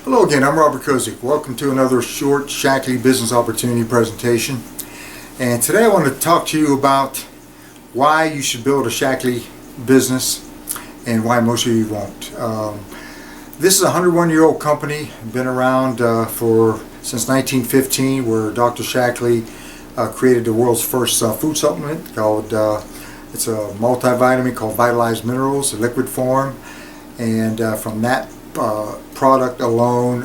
Hello again, I'm Robert Kozik. Welcome to another short Shaklee business opportunity presentation. And today I want to talk to you about why you should build a Shaklee business and why most of you won't. This is a 101-year-old company, been around since 1915, where Dr. Shaklee created the world's first food supplement called, it's a multivitamin called Vitalized Minerals, a liquid form. And from that product alone,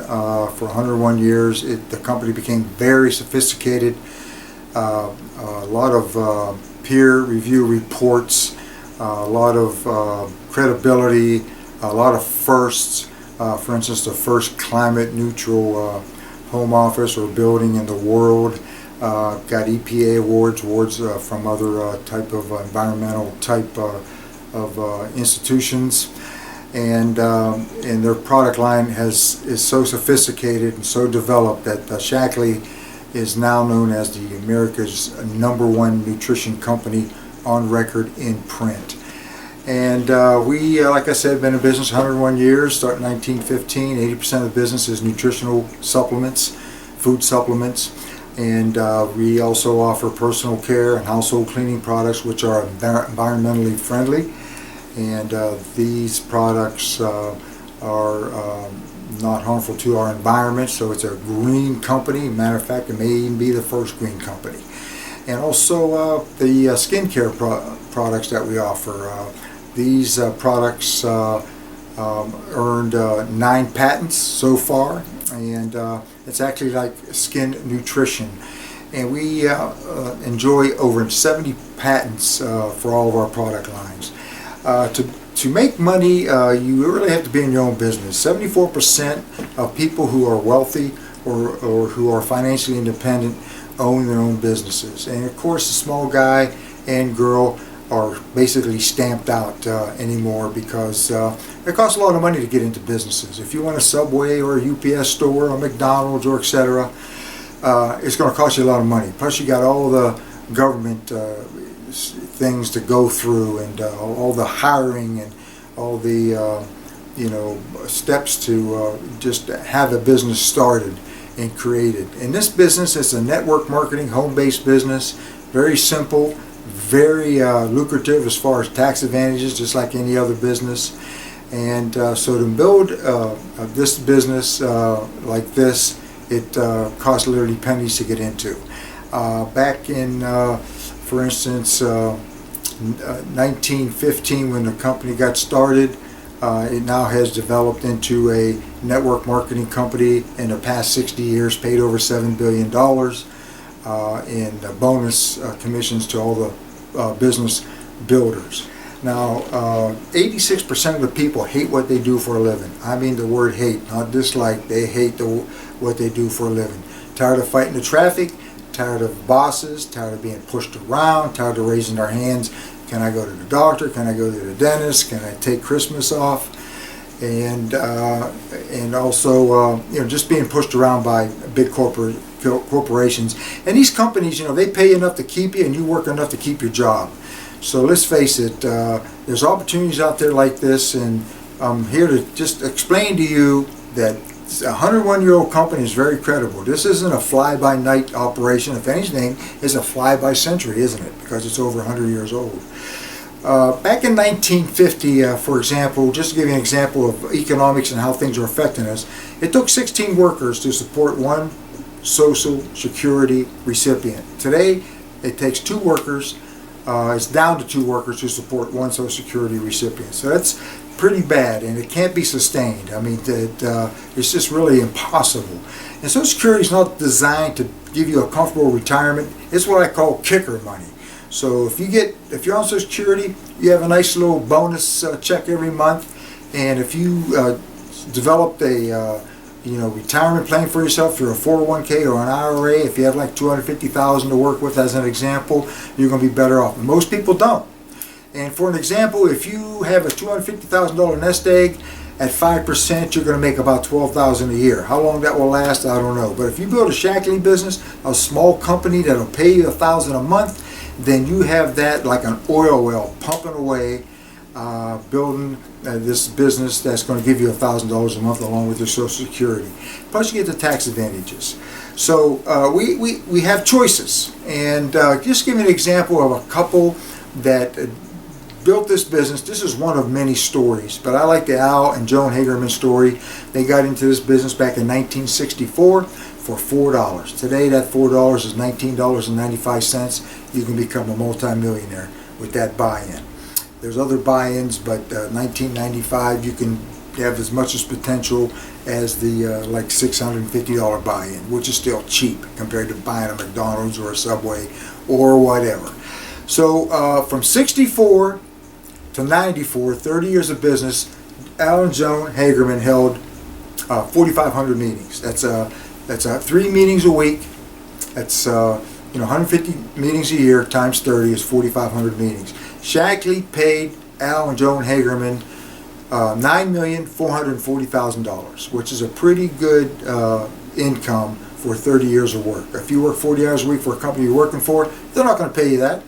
for 101 years, the company became very sophisticated. A lot of peer review reports, a lot of credibility, a lot of firsts. For instance, the first climate neutral home office or building in the world. Got EPA awards from other type of environmental type of institutions. And their product line is so sophisticated and so developed that Shaklee is now known as the America's #1 nutrition company on record in print. And we, like I said, been in business 101 years, starting 1915. 80% of the business is nutritional supplements, food supplements. And we also offer personal care and household cleaning products, which are environmentally friendly. And these products are not harmful to our environment, so it's a green company. Matter of fact, it may even be the first green company. And also the skincare products that we offer. These products earned 9 patents so far, and it's actually like skin nutrition. And we enjoy over 70 patents for all of our product lines. To make money, you really have to be in your own business. 74% of people who are wealthy or who are financially independent own their own businesses. And of course, the small guy and girl are basically stamped out anymore because it costs a lot of money to get into businesses. If you want a Subway or a UPS store or McDonald's or etc., it's going to cost you a lot of money. Plus, you got all the government things to go through, and all the hiring and all the steps to just have a business started and created. In this business, it's a network marketing, home-based business, very simple, very lucrative as far as tax advantages, just like any other business. And so to build this business like this, it costs literally pennies to get into. Back in for instance, 1915, when the company got started, it now has developed into a network marketing company. In the past 60 years, paid over $7 billion in bonus commissions to all the business builders. Now, 86% of the people hate what they do for a living. I mean the word hate, not dislike. They hate what they do for a living. Tired of fighting the traffic, tired of bosses, tired of being pushed around, tired of raising their hands. Can I go to the doctor? Can I go to the dentist? Can I take Christmas off? And also just being pushed around by big corporations. And these companies, they pay you enough to keep you, and you work enough to keep your job. So let's face it, there's opportunities out there like this, and I'm here to just explain to you that a 101-year-old company is very credible. This isn't a fly-by-night operation. If anything, it's a fly-by-century, isn't it? Because it's over 100 years old. Back in 1950, for example, just to give you an example of economics and how things are affecting us, it took 16 workers to support one Social Security recipient. Today, it takes 2 workers. It's down to 2 workers to support one Social Security recipient. So that's pretty bad, and it can't be sustained. I mean, it's just really impossible. And Social Security is not designed to give you a comfortable retirement. It's what I call kicker money. So if you're on Social Security, you have a nice little bonus check every month, and if you developed a retirement plan for yourself through a 401k or an IRA, if you have like $250,000 to work with as an example, you're going to be better off. Most people don't. And for an example, if you have a $250,000 nest egg at 5%, you're going to make about $12,000 a year. How long that will last, I don't know. But if you build a Shaklee business, a small company that'll pay you $1,000 a month, then you have that like an oil well pumping away building this business that's going to give you $1,000 a month along with your Social Security. Plus you get the tax advantages. So we have choices. And just give me an example of a couple that built this business. This is one of many stories, but I like the Al and Joan Hagerman story. They got into this business back in 1964 for $4. Today that $4 is $19.95. You can become a multi-millionaire with that buy-in. There's other buy-ins, but 1995 you can have as much as potential as the like $650 buy-in, which is still cheap compared to buying a McDonald's or a Subway or whatever. So from 64 to 94, 30 years of business, Al and Joan Hagerman held 4,500 meetings. That's 3 meetings a week. That's 150 meetings a year times 30 is 4,500 meetings. Shaklee paid Al and Joan Hagerman $9,440,000, which is a pretty good income for 30 years of work. If you work 40 hours a week for a company you're working for, they're not going to pay you that.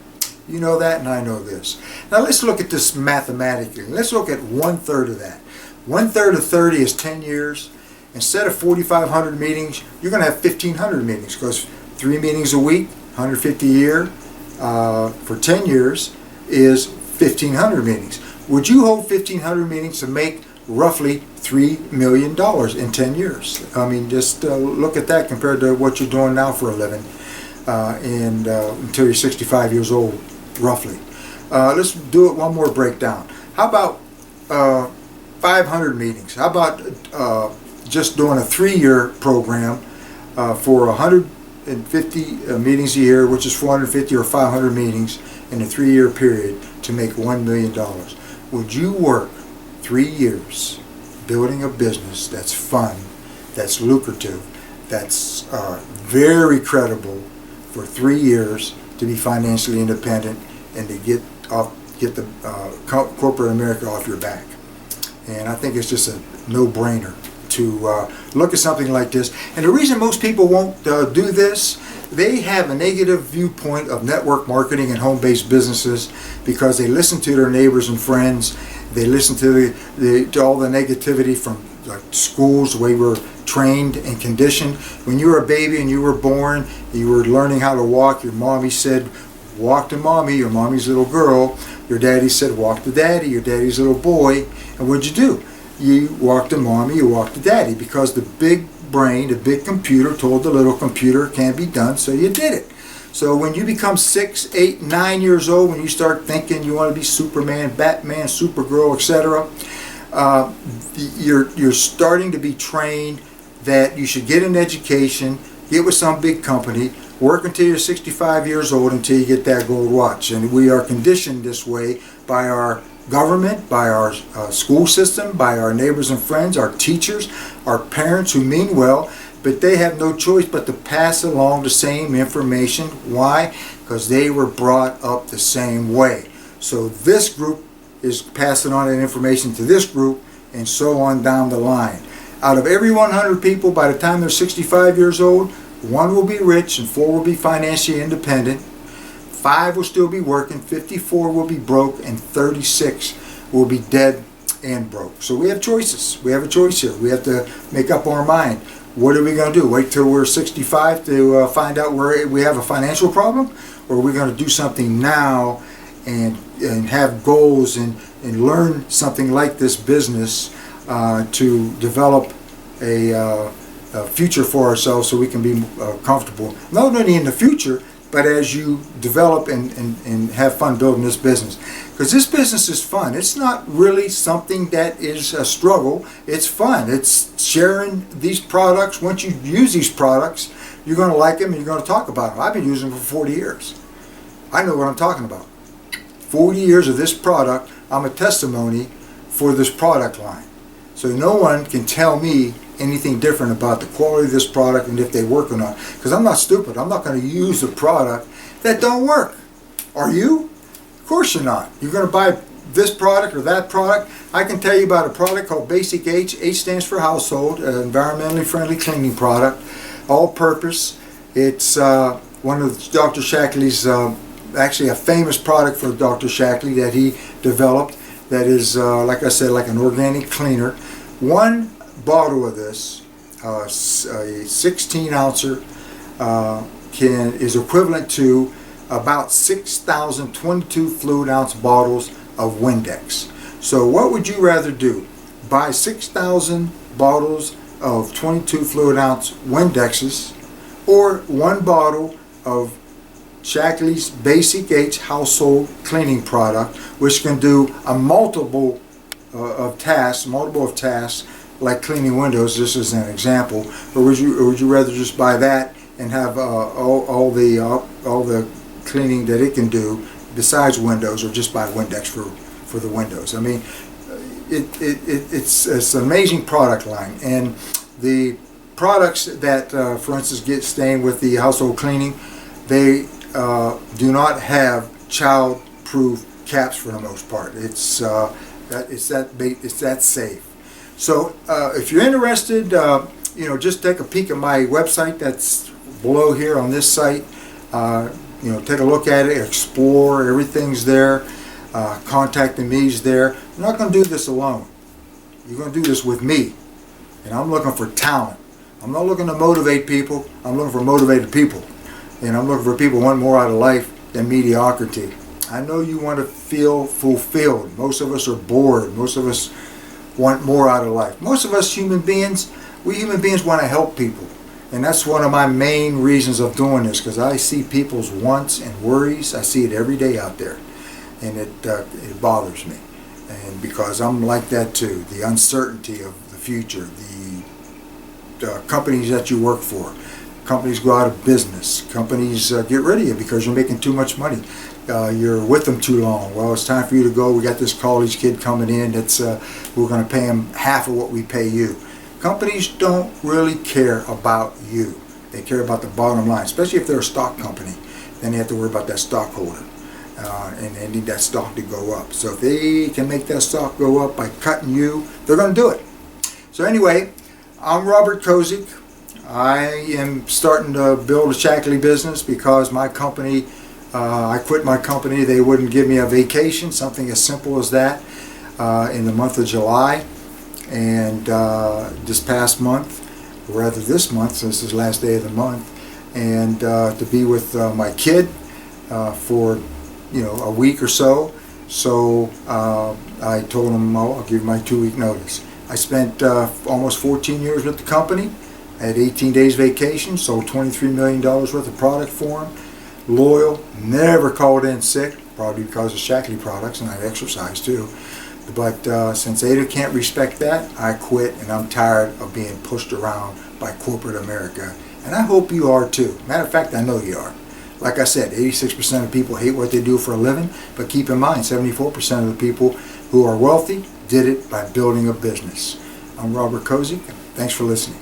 You know that, and I know this. Now let's look at this mathematically. Let's look at 1/3 of that. 1/3 of 30 is 10 years. Instead of 4,500 meetings, you're going to have 1,500 meetings, because 3 meetings a week, 150 a year, for 10 years is 1,500 meetings. Would you hold 1,500 meetings to make roughly $3 million in 10 years? I mean, just look at that compared to what you're doing now for a living, until you're 65 years old, roughly. Let's do it one more breakdown. How about 500 meetings? How about just doing a 3-year program for 150 meetings a year, which is 450 or 500 meetings in a 3-year period to make $1 million? Would you work 3 years building a business that's fun, that's lucrative, that's very credible for 3 years to be financially independent and to get the corporate America off your back? And I think it's just a no-brainer to look at something like this. And the reason most people won't do this, they have a negative viewpoint of network marketing and home-based businesses because they listen to their neighbors and friends. They listen to to all the negativity from like schools, the way we're trained and conditioned. When you were a baby and you were born, you were learning how to walk. Your mommy said, "Walk to mommy," your mommy's little girl. Your daddy said, "Walk to daddy," your daddy's little boy. And what'd you do? You walked to mommy, you walked to daddy, because the big brain, the big computer told the little computer it can be done, so you did it. So when you become 6, 8, 9 years old, when you start thinking you want to be Superman, Batman, Supergirl, etc., you're starting to be trained that you should get an education, get with some big company, work until you're 65 years old until you get that gold watch. And we are conditioned this way by our government, by our school system, by our neighbors and friends, our teachers, our parents who mean well, but they have no choice but to pass along the same information. Why? Because they were brought up the same way. So this group is passing on that information to this group, and so on down the line. Out of every 100 people, by the time they're 65 years old, 1 will be rich and 4 will be financially independent. 5 will still be working, 54 will be broke, and 36 will be dead and broke. So we have choices. We have a choice here. We have to make up our mind. What are we going to do? Wait till we're 65 to find out where we have a financial problem? Or are we going to do something now and have goals and learn something like this business to develop a future for ourselves so we can be comfortable? Not only in the future, but as you develop and have fun building this business. Because this business is fun. It's not really something that is a struggle. It's fun. It's sharing these products. Once you use these products, you're going to like them and you're going to talk about them. I've been using them for 40 years. I know what I'm talking about. 40 years of this product. I'm a testimony for this product line. So no one can tell me anything different about the quality of this product and if they work or not. Because I'm not stupid. I'm not going to use a product that don't work. Are you? Of course you're not. You're going to buy this product or that product. I can tell you about a product called Basic H. H stands for household, an environmentally friendly cleaning product, all purpose. It's one of Dr. Shaklee's, actually a famous product for Dr. Shaklee that he developed. that is, like I said, like an organic cleaner. One bottle of this, a 16 ouncer, is equivalent to about 6,022 fluid ounce bottles of Windex. So what would you rather do? Buy 6,000 bottles of 22 fluid ounce Windexes, or one bottle of Shaklee's Basic H household cleaning product, which can do a multiple of tasks like cleaning windows, just as an example? Or would you rather just buy that and have all the cleaning that it can do besides windows, or just buy Windex for the windows? I mean, it's an amazing product line, and the products that, for instance, get stained with the household cleaning, they do not have child-proof caps for the most part. It's that safe. So if you're interested, just take a peek at my website that's below here on this site. Take a look at it, explore. Everything's there. Contacting me's there. I'm not going to do this alone. You're going to do this with me, and I'm looking for talent. I'm not looking to motivate people. I'm looking for motivated people, and I'm looking for people who want more out of life than mediocrity. I know you want to feel fulfilled. Most of us are bored. Most of us want more out of life. Most of us human beings want to help people. And that's one of my main reasons of doing this, because I see people's wants and worries. I see it every day out there, and it bothers me. And because I'm like that too, the uncertainty of the future, the companies that you work for, companies go out of business, companies get rid of you because you're making too much money. You're with them too long. Well, it's time for you to go. We got this college kid coming in that's we're going to pay him half of what we pay you. Companies don't really care about you. They care about the bottom line, especially if they're a stock company. Then they have to worry about that stockholder, and they need that stock to go up. So if they can make that stock go up by cutting you, they're going to do it. So anyway, I'm Robert Kozik. I am starting to build a Shaklee business because my company, I quit my company. They wouldn't give me a vacation, something as simple as that, in the month of July. And this past month, or rather this month, since this is the last day of the month, and to be with my kid for a week or so. So I told him, I'll give you my 2-week notice. I spent almost 14 years with the company. I had 18 days vacation, sold $23 million worth of product for him. Loyal, never called in sick, probably because of Shaklee products, and I exercise too. But since they can't respect that, I quit, and I'm tired of being pushed around by corporate America. And I hope you are too. Matter of fact, I know you are. Like I said, 86% of people hate what they do for a living, but keep in mind, 74% of the people who are wealthy did it by building a business. I'm Robert Kozik. Thanks for listening.